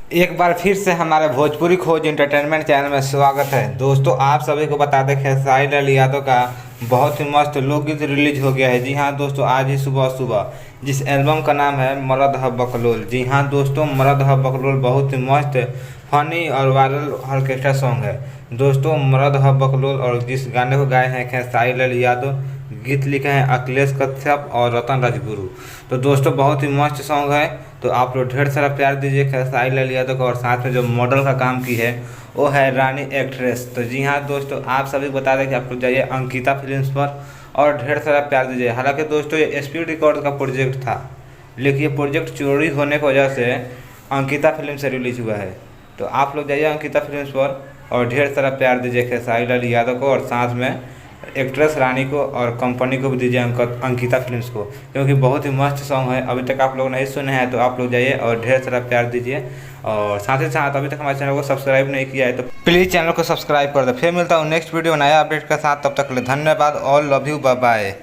एक बार फिर से हमारे भोजपुरी खोज इंटरटेनमेंट चैनल में स्वागत है। दोस्तों, आप सभी को बता दें खेसारी लाल यादव का बहुत ही मस्त लोकगीत रिलीज हो गया है। जी हाँ दोस्तों, आज ही सुबह सुबह जिस एल्बम का नाम है मरद ह बकलोल। जी हाँ दोस्तों, मरद ह बकलोल बहुत ही मस्त फनी और वायरल ऑर्केस्ट्रा सॉन्ग है। दोस्तों, मरद ह बकलोल और जिस गाने को गाए हैं खेसारी लाल यादव, गीत लिखे हैं अखिलेश कश्यप और रतन राजगुरु। तो दोस्तों, बहुत ही मस्त सॉन्ग है। तो आप लोग ढेर सारा प्यार दीजिए खेसारी लाल यादव को। और साथ में जो मॉडल का काम की है वो है रानी एक्ट्रेस। तो जी हाँ दोस्तों, आप सभी को बता दें कि आप लोग जाइए अंकिता फिल्म्स पर और ढेर सारा प्यार दीजिए। हालांकि दोस्तों, ये स्पीड रिकॉर्ड का प्रोजेक्ट था, लेकिन ये प्रोजेक्ट चोरी होने की वजह से अंकिता फिल्म से रिलीज हुआ है। तो आप लोग जाइए अंकिता फिल्म्स पर और ढेर सारा प्यार दीजिए खेसारी लाल यादव को। और साथ में एक्ट्रेस रानी को और कंपनी को भी दीजिए अंकिता फिल्म्स को, क्योंकि बहुत ही मस्त सॉन्ग है। अभी तक आप लोग नहीं सुने हैं तो आप लोग जाइए और ढेर सारा प्यार दीजिए। और साथ ही साथ अभी तक हमारे चैनल को सब्सक्राइब नहीं किया है तो प्लीज़ चैनल को सब्सक्राइब कर दो। फिर मिलता हूँ नेक्स्ट वीडियो नया अपडेट के साथ। तब तक के लिए धन्यवाद और लव यू, बाय बाय।